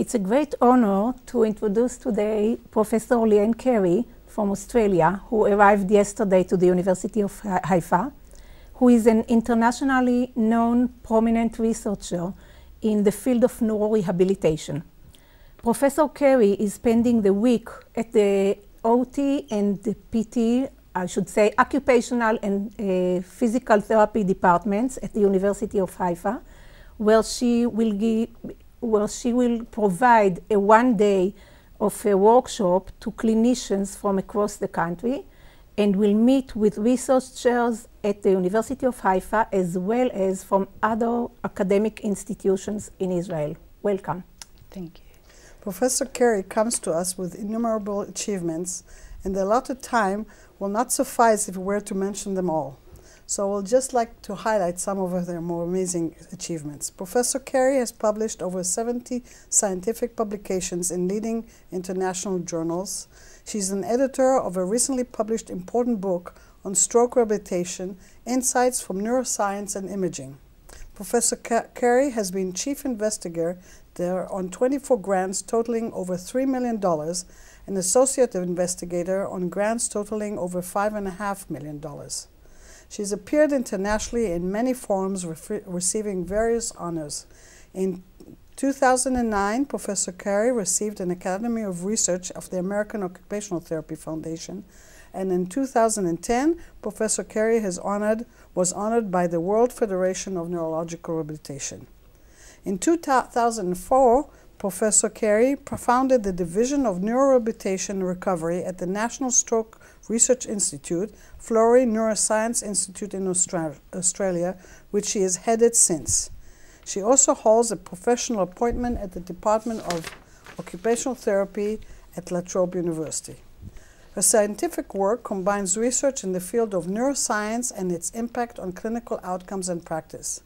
It's a great honor to introduce today Professor Leeanne Carey from Australia, who arrived yesterday to the University of Haifa, who is an internationally known prominent researcher in the field of neurorehabilitation. Professor Carey is spending the week at the OT and the PT, I should say occupational and physical therapy departments at the University of Haifa, where she will provide a one-day of a workshop to clinicians from across the country, and will meet with researchers at the University of Haifa as well as from other academic institutions in Israel. Welcome. Thank you. Professor Carey comes to us with innumerable achievements, and the allotted time will not suffice if we were to mention them all. So we'll just like to highlight some of their more amazing achievements. Professor Carey has published over 70 scientific publications in leading international journals. She's an editor of a recently published important book on stroke rehabilitation, Insights from Neuroscience and Imaging. Professor Carey has been chief investigator there on 24 grants totaling over $3 million, and associate investigator on grants totaling over $5.5 million. She's appeared internationally in many forums, receiving various honors. In 2009, Professor Carey received an Academy of Research of the American Occupational Therapy Foundation, and in 2010, Professor Carey was honored by the World Federation of Neurological Rehabilitation. In 2004, Professor Carey founded the Division of Neurorehabilitation and Recovery at the National Stroke Research Institute, Florey Neuroscience Institute in Australia, which she has headed since. She also holds a professional appointment at the Department of Occupational Therapy at La Trobe University. Her scientific work combines research in the field of neuroscience and its impact on clinical outcomes and practice.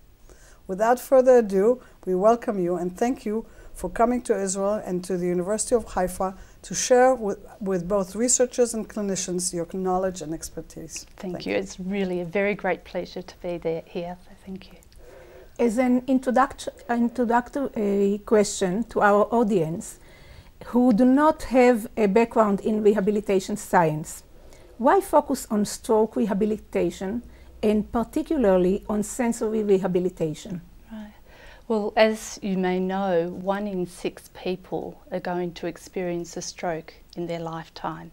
Without further ado, we welcome you and thank you for coming to Israel and to the University of Haifa to share with both researchers and clinicians your knowledge and expertise. Thank you. It's really a very great pleasure to be here, so thank you. As an introductory question to our audience, who do not have a background in rehabilitation science, why focus on stroke rehabilitation and particularly on sensory rehabilitation? Right. Well, as you may know, 1 in 6 people are going to experience a stroke in their lifetime.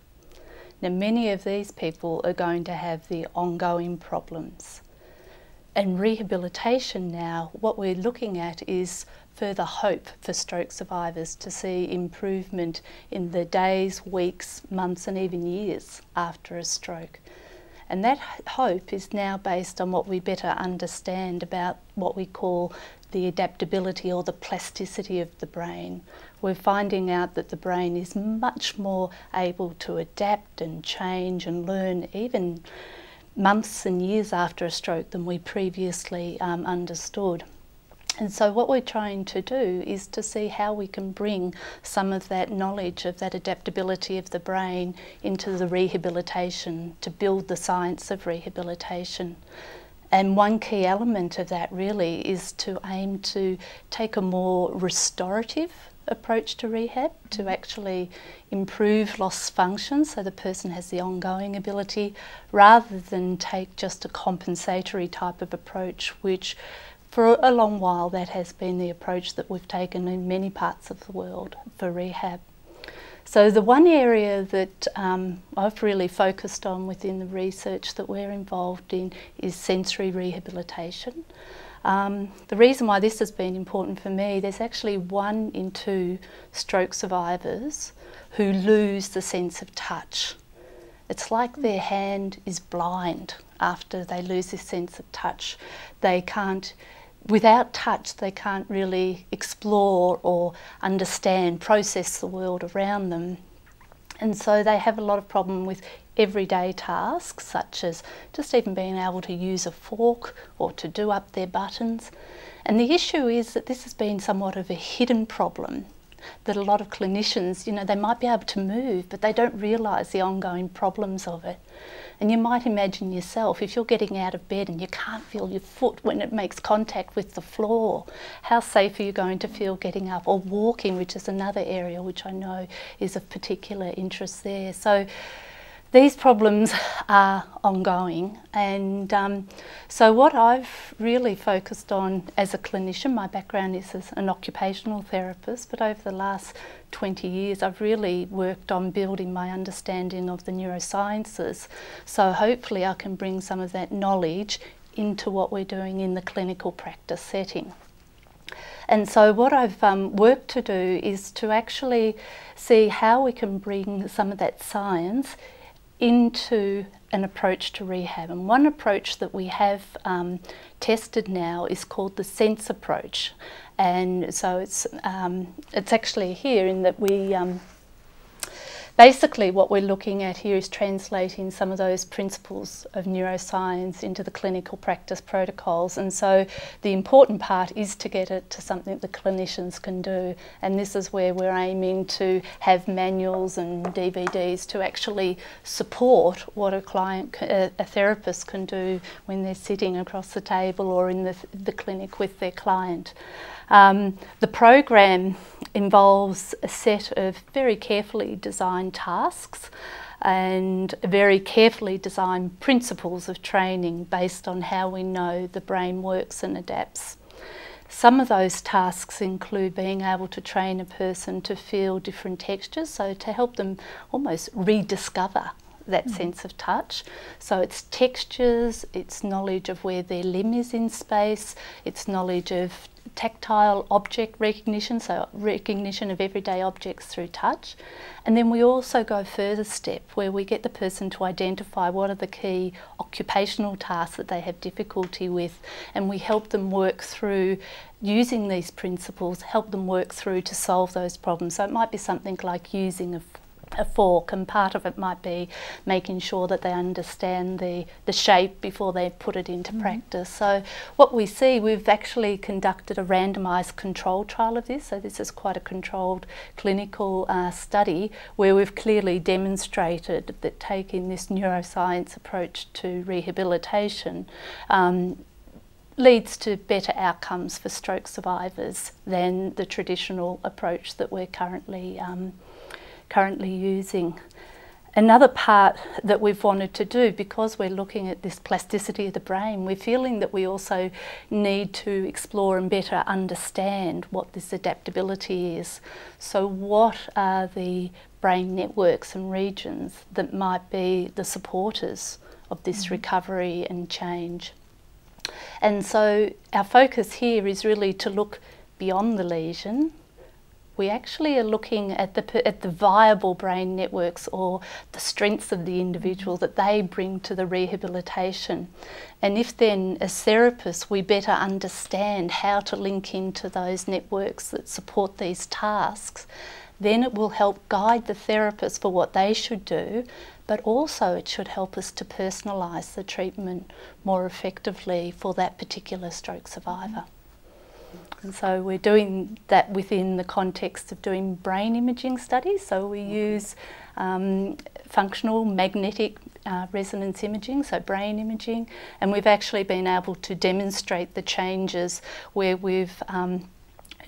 Now, many of these people are going to have the ongoing problems. And rehabilitation now, what we're looking at is further hope for stroke survivors to see improvement in the days, weeks, months and even years after a stroke. And that hope is now based on what we better understand about what we call the adaptability or the plasticity of the brain. We're finding out that the brain is much more able to adapt and change and learn even months and years after a stroke than we previously understood. And so what we're trying to do is to see how we can bring some of that knowledge of that adaptability of the brain into the rehabilitation, to build the science of rehabilitation. And one key element of that really is to aim to take a more restorative approach to rehab, to actually improve lost function so the person has the ongoing ability, rather than take just a compensatory type of approach, which for a long while that has been the approach that we've taken in many parts of the world for rehab. So the one area that I've really focused on within the research that we're involved in is sensory rehabilitation. The reason why this has been important for me, there's actually 1 in 2 stroke survivors who lose the sense of touch. It's like their hand is blind after they lose this sense of touch. They can't, without touch, they can't really explore or understand, process the world around them. And so they have a lot of problem with everyday tasks, such as just even being able to use a fork or to do up their buttons. And the issue is that this has been somewhat of a hidden problem. that a lot of clinicians, you know, they might be able to move, but they don't realise the ongoing problems of it. And you might imagine yourself, if you're getting out of bed and you can't feel your foot when it makes contact with the floor, how safe are you going to feel getting up? Or walking, which is another area which I know is of particular interest there. So these problems are ongoing, and so what I've really focused on as a clinician, my background is as an occupational therapist, but over the last 20 years I've really worked on building my understanding of the neurosciences, so hopefully I can bring some of that knowledge into what we're doing in the clinical practice setting. And so what I've worked to do is to actually see how we can bring some of that science into an approach to rehab. And one approach that we have tested now is called the sense approach. And so it's actually here in that we basically what we're looking at here is translating some of those principles of neuroscience into the clinical practice protocols. And so the important part is to get it to something that clinicians can do. And this is where we're aiming to have manuals and DVDs to actually support what a therapist can do when they're sitting across the table or in the clinic with their client. The program involves a set of very carefully designed tasks and very carefully designed principles of training based on how we know the brain works and adapts. Some of those tasks include being able to train a person to feel different textures, so to help them almost rediscover that sense of touch. So it's textures, it's knowledge of where their limb is in space, it's knowledge of tactile object recognition, so recognition of everyday objects through touch. And then we also go a further step where we get the person to identify what are the key occupational tasks that they have difficulty with, and we help them work through using these principles, help them work through to solve those problems. So it might be something like using a fork, and part of it might be making sure that they understand the shape before they put it into practice. So what we see, we've actually conducted a randomised control trial of this, so this is quite a controlled clinical study where we've clearly demonstrated that taking this neuroscience approach to rehabilitation leads to better outcomes for stroke survivors than the traditional approach that we're currently using. Another part that we've wanted to do, because we're looking at this plasticity of the brain, we're feeling that we also need to explore and better understand what this adaptability is. So what are the brain networks and regions that might be the supporters of this recovery and change? And so our focus here is really to look beyond the lesion. We actually are looking at the viable brain networks, or the strengths of the individual that they bring to the rehabilitation. And if then as therapists we better understand how to link into those networks that support these tasks, then it will help guide the therapist for what they should do, but also it should help us to personalise the treatment more effectively for that particular stroke survivor. And so we're doing that within the context of doing brain imaging studies. So we use functional magnetic resonance imaging, so brain imaging, and we've actually been able to demonstrate the changes where we've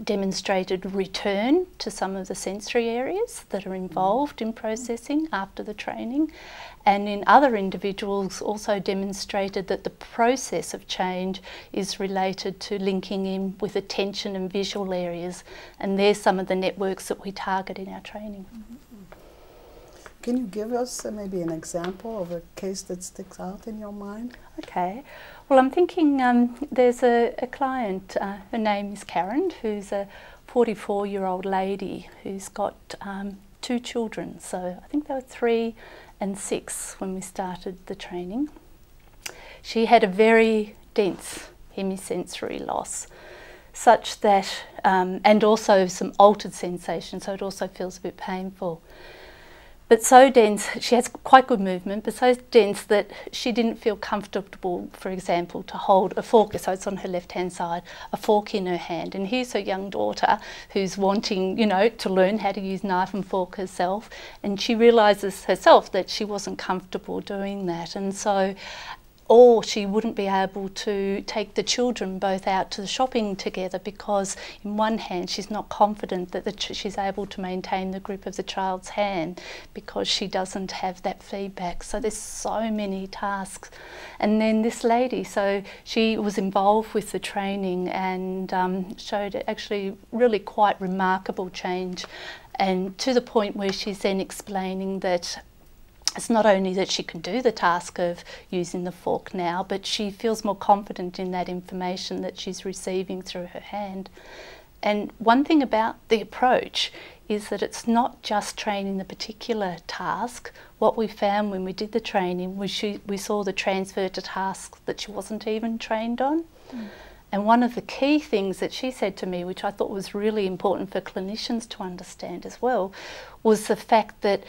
demonstrated return to some of the sensory areas that are involved in processing after the training, and in other individuals also demonstrated that the process of change is related to linking in with attention and visual areas, and there's some of the networks that we target in our training. Can you give us maybe an example of a case that sticks out in your mind? Okay. Well, I'm thinking there's a client, her name is Karen, who's a 44-year-old lady who's got 2 children. So I think they were 3 and 6 when we started the training. She had a very dense hemisensory loss, such that, and also some altered sensation, so it also feels a bit painful. but so dense, she has quite good movement, but so dense that she didn't feel comfortable, for example, to hold a fork, so it's on her left-hand side, a fork in her hand. And here's her young daughter who's wanting, you know, to learn how to use knife and fork herself, and she realises herself that she wasn't comfortable doing that. And so, or she wouldn't be able to take the children both out to the shopping together because in one hand she's not confident that she's able to maintain the grip of the child's hand because she doesn't have that feedback. So there's so many tasks. And then this lady, so she was involved with the training and showed actually really quite remarkable change, and to the point where she's then explaining that it's not only that she can do the task of using the fork now, but she feels more confident in that information that she's receiving through her hand. And one thing about the approach is that it's not just training the particular task. What we found when we did the training was we saw the transfer to tasks that she wasn't even trained on. Mm. And one of the key things that she said to me, which I thought was really important for clinicians to understand as well, was the fact that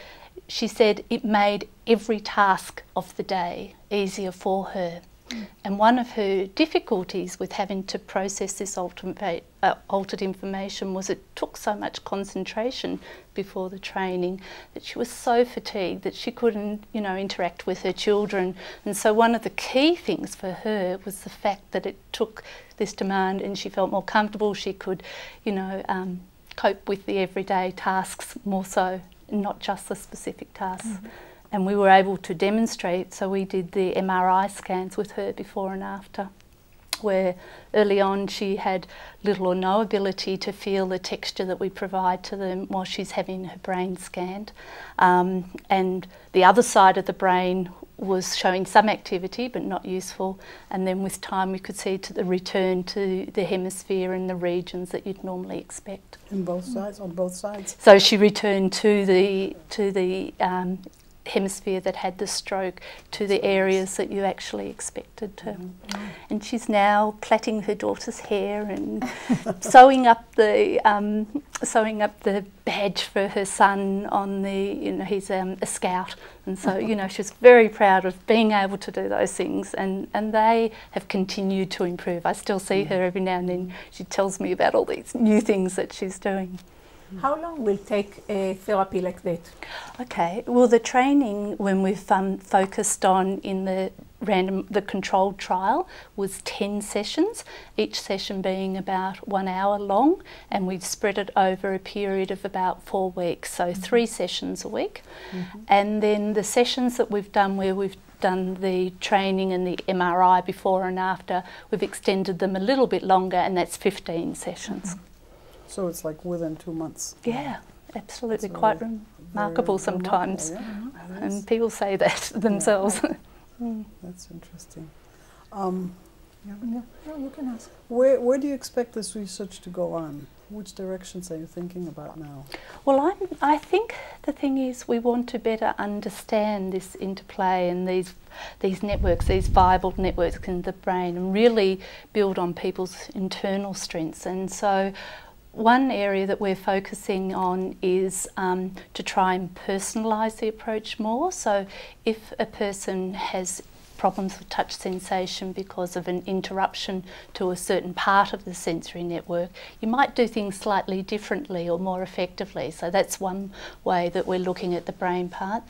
she said it made every task of the day easier for her. Mm. And one of her difficulties with having to process this altered information was it took so much concentration before the training that she was so fatigued that she couldn't, you know, interact with her children. And so one of the key things for her was the fact that it took this demand and she felt more comfortable. She could, you know, cope with the everyday tasks more so, not just the specific tasks. Mm-hmm. And we were able to demonstrate, so we did the MRI scans with her before and after, where early on she had little or no ability to feel the texture that we provide to them while she's having her brain scanned. And the other side of the brain was showing some activity but not useful, and then with time we could see to the return to the hemisphere and the regions that you'd normally expect. In both sides, on both sides? So she returned to the hemisphere that had the stroke, to the areas that you actually expected to. Mm-hmm. And she's now plaiting her daughter's hair and sewing up the badge for her son on the, you know, he's a scout, and so, you know, she's very proud of being able to do those things, and they have continued to improve. I still see her every now and then. She tells me about all these new things that she's doing. How long will take a therapy like that? Okay, well, the training, when we've focused on in the controlled trial, was 10 sessions, each session being about 1 hour long, and we've spread it over a period of about 4 weeks, so 3 sessions a week. Mm-hmm. And then the sessions that we've done where we've done the training and the MRI before and after, we've extended them a little bit longer, and that's 15 sessions. Mm-hmm. So it's like within 2 months. Yeah, absolutely, quite remarkable sometimes. Remarkable, yeah. And people say that themselves. Yeah. That's interesting. You can ask. Where do you expect this research to go on? Which directions are you thinking about now? Well, I think the thing is we want to better understand this interplay and these networks, these viable networks in the brain, and really build on people's internal strengths. And so one area that we're focusing on is to try and personalise the approach more. So if a person has problems with touch sensation because of an interruption to a certain part of the sensory network, you might do things slightly differently or more effectively. So that's one way that we're looking at the brain part.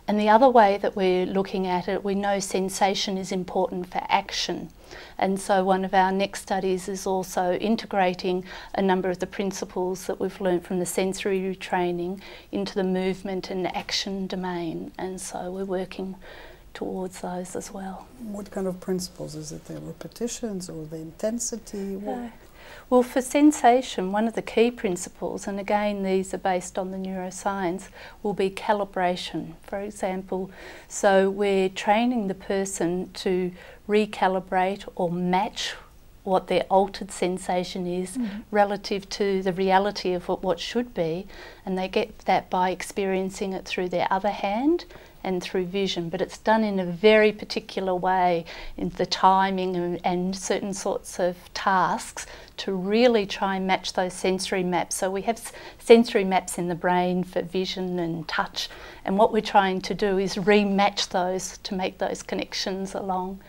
And the other way that we're looking at it, we know sensation is important for action. And so one of our next studies is also integrating a number of the principles that we've learned from the sensory retraining into the movement and action domain. And so we're working towards those as well. What kind of principles? Is it the repetitions or the intensity? Well, for sensation, one of the key principles, and again these are based on the neuroscience, will be calibration, for example. So we're training the person to recalibrate or match what their altered sensation is relative to the reality of what should be, and they get that by experiencing it through their other hand and through vision, but it's done in a very particular way in the timing and certain sorts of tasks to really try and match those sensory maps. So we have sensory maps in the brain for vision and touch, and what we're trying to do is rematch those to make those connections along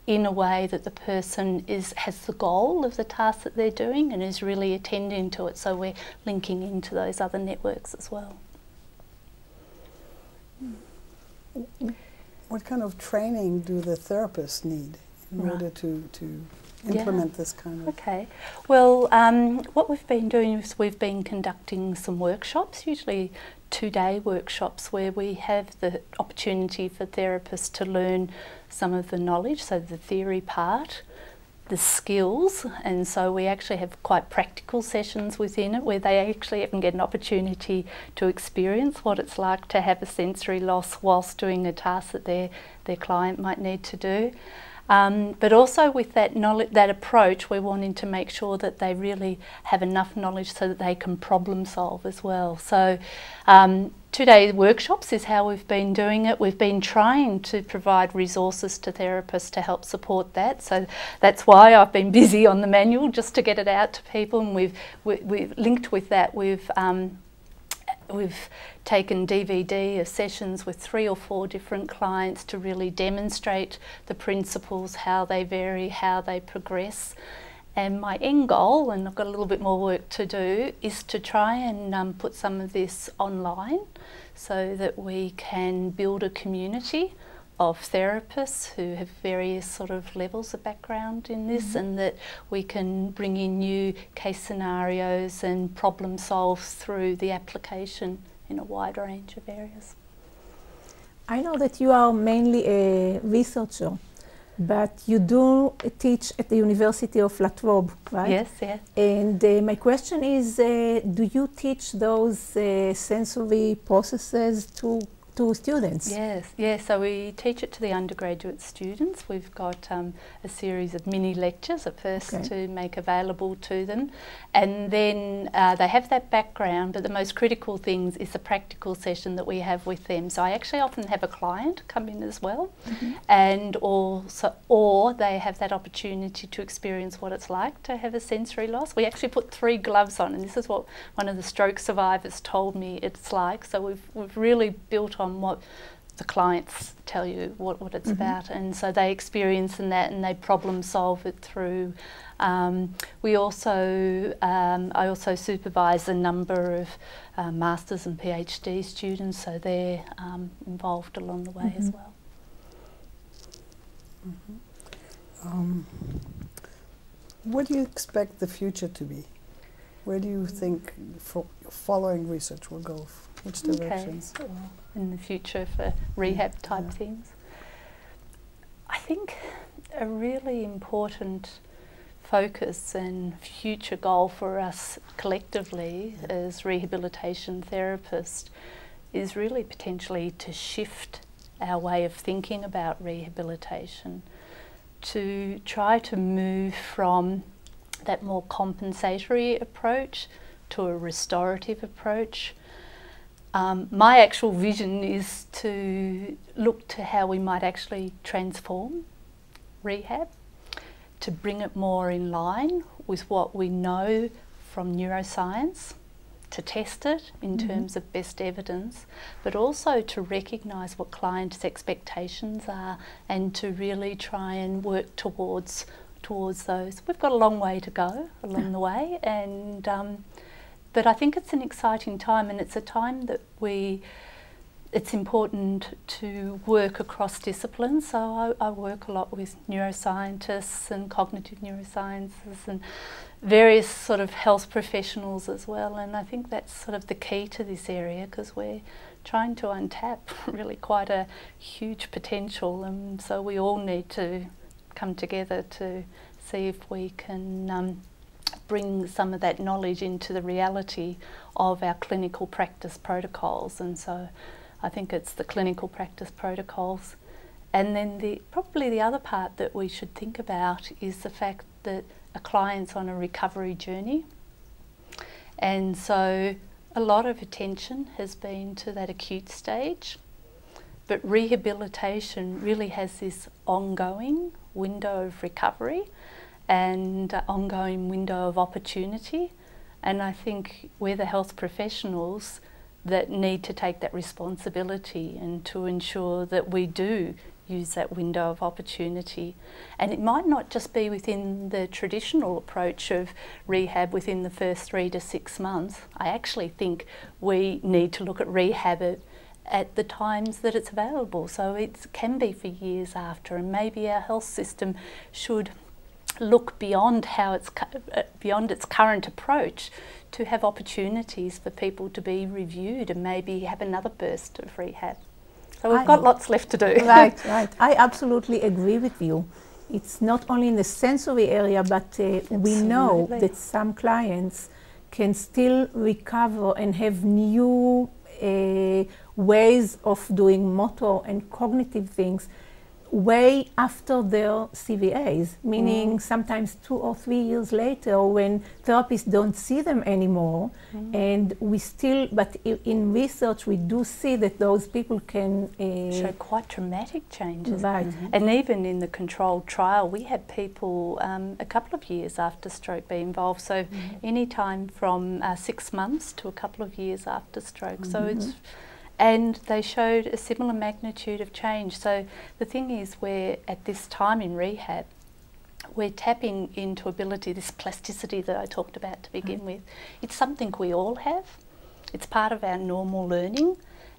in a way that the person has the goal of the task that they're doing and is really attending to it. So we're linking into those other networks as well. What kind of training do the therapists need in order to implement this kind of... Okay. Well, what we've been doing is we've been conducting some workshops, usually 2-day workshops, where we have the opportunity for therapists to learn some of the knowledge, so the theory part, the skills, and so we actually have quite practical sessions within it where they actually even get an opportunity to experience what it's like to have a sensory loss whilst doing a task that their client might need to do. But also with that knowledge, that approach, we're wanting to make sure that they really have enough knowledge so that they can problem solve as well. So 2-day workshops is how we've been doing it. We've been trying to provide resources to therapists to help support that. So that's why I've been busy on the manual, just to get it out to people. And we've linked with that. We've taken DVD of sessions with 3 or 4 different clients to really demonstrate the principles, how they vary, how they progress. And my end goal, and I've got a little bit more work to do, is to try and put some of this online so that we can build a community of therapists who have various sort of levels of background in this, and that we can bring in new case scenarios and problem solve through the application in a wide range of areas. I know that you are mainly a researcher, but you do teach at the University of Latrobe, right? Yes, yes. And my question is, do you teach those sensory processes to students? Yes, so we teach it to the undergraduate students. We've got a series of mini lectures at first to make available to them, and then they have that background, but the most critical things is the practical session that we have with them. So I actually often have a client come in as well, and also, or they have that opportunity to experience what it's like to have a sensory loss. We actually put 3 gloves on, and this is what one of the stroke survivors told me it's like. So we've really built on what the clients tell you what it's about, and so they experience in that and they problem solve it through. I also supervise a number of masters and PhD students, so they're involved along the way as well. What do you expect the future to be? Where do you think following research will go? Which directions? Okay. Well, in the future for rehab type things. I think a really important focus and future goal for us collectively as rehabilitation therapists is really potentially to shift our way of thinking about rehabilitation, to try to move from that more compensatory approach to a restorative approach. My actual vision is to look to how we might actually transform rehab, to bring it more in line with what we know from neuroscience, to test it in terms of best evidence, but also to recognise what clients' expectations are and to really try and work towards those. We've got a long way to go along the way, and but I think it's an exciting time, and it's a time that it's important to work across disciplines. So I work a lot with neuroscientists and cognitive neurosciences and various sort of health professionals as well, and I think that's sort of the key to this area, because we're trying to untap really quite a huge potential, and so we all need to come together to see if we can bring some of that knowledge into the reality of our clinical practice protocols. And so I think it's the clinical practice protocols. And then probably the other part that we should think about is the fact that a client's on a recovery journey. And so a lot of attention has been to that acute stage. But rehabilitation really has this ongoing window of recovery and ongoing window of opportunity. And I think we're the health professionals that need to take that responsibility and to ensure that we do use that window of opportunity. And it might not just be within the traditional approach of rehab within the first 3 to 6 months. I actually think we need to look at rehab at the times that it's available. So it can be for years after, and maybe our health system should look beyond beyond its current approach to have opportunities for people to be reviewed and maybe have another burst of rehab. So we've got lots left to do. Right, right. I absolutely agree with you. It's not only in the sensory area, but we know that some clients can still recover and have new ways of doing motor and cognitive things way after their CVAs, meaning sometimes 2 or 3 years later when therapists don't see them anymore. And we still, but in research we do see that those people can show quite dramatic changes. Right. And even in the controlled trial we had people a couple of years after stroke be involved, so any time from 6 months to a couple of years after stroke. So it's, and they showed a similar magnitude of change. So the thing is, we're at this time in rehab, we're tapping into ability, this plasticity that I talked about to begin with. It's something we all have. It's part of our normal learning,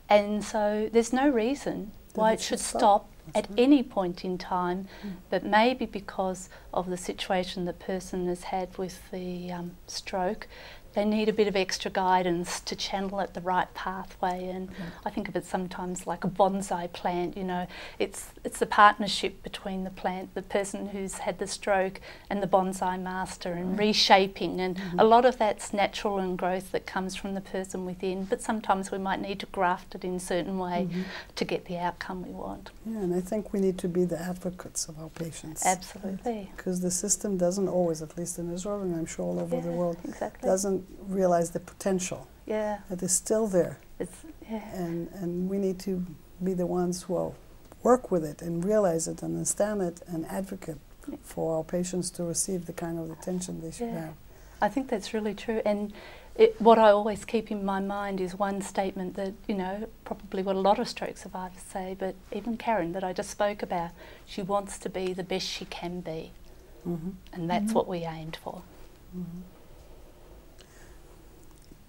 and so there's no reason why it should stop at any point in time, but maybe because of the situation the person has had with the stroke, they need a bit of extra guidance to channel it the right pathway. And I think of it sometimes like a bonsai plant, you know, it's the partnership between the plant, the person who's had the stroke, and the bonsai master, and reshaping, and a lot of that's natural and growth that comes from the person within, but sometimes we might need to graft it in a certain way to get the outcome we want. Yeah, and I think we need to be the advocates of our patients. Absolutely. Because the system doesn't always, at least in Israel, and I'm sure all over the world, exactly. doesn't realize the potential that is still there. And we need to be the ones who work with it and realize it and understand it and advocate for our patients to receive the kind of attention they should have. I think that's really true. And what I always keep in my mind is one statement that, you know, probably what a lot of stroke survivors say, but even Karen that I just spoke about, she wants to be the best she can be. And that's what we aimed for.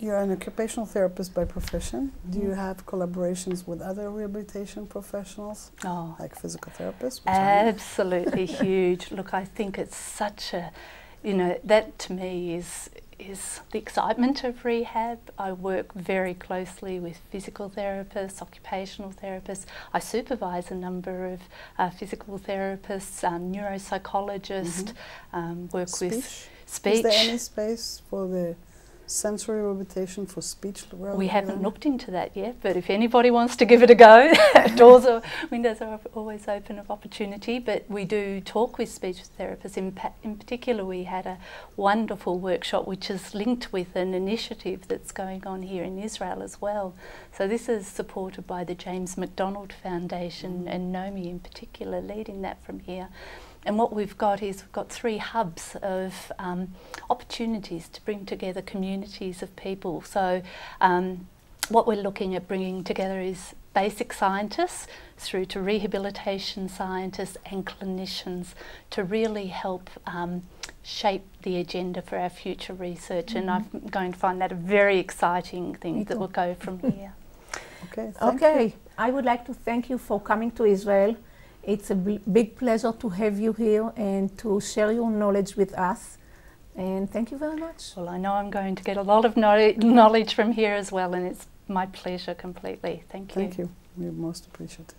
You're an occupational therapist by profession. Do you have collaborations with other rehabilitation professionals, like physical therapists? Absolutely huge. Look, I think it's such a, you know, that to me is the excitement of rehab. I work very closely with physical therapists, occupational therapists. I supervise a number of physical therapists, neuropsychologists, work with speech. Is there any space for the sensory rehabilitation for speech? We haven't looked into that yet, but if anybody wants to give it a go, windows are always open of opportunity. But we do talk with speech therapists. In particular, we had a wonderful workshop which is linked with an initiative that's going on here in Israel as well. So this is supported by the James McDonald Foundation and Naomi in particular leading that from here. And what we've got is we've got 3 hubs of opportunities to bring together communities of people. So what we're looking at bringing together is basic scientists through to rehabilitation scientists and clinicians to really help shape the agenda for our future research. And I'm going to find that a very exciting thing that will go from here. Okay, I would like to thank you for coming to Israel. It's a big pleasure to have you here and to share your knowledge with us. And thank you very much. Well, I know I'm going to get a lot of knowledge from here as well, and it's my pleasure completely. Thank you. Thank you. We're most appreciative.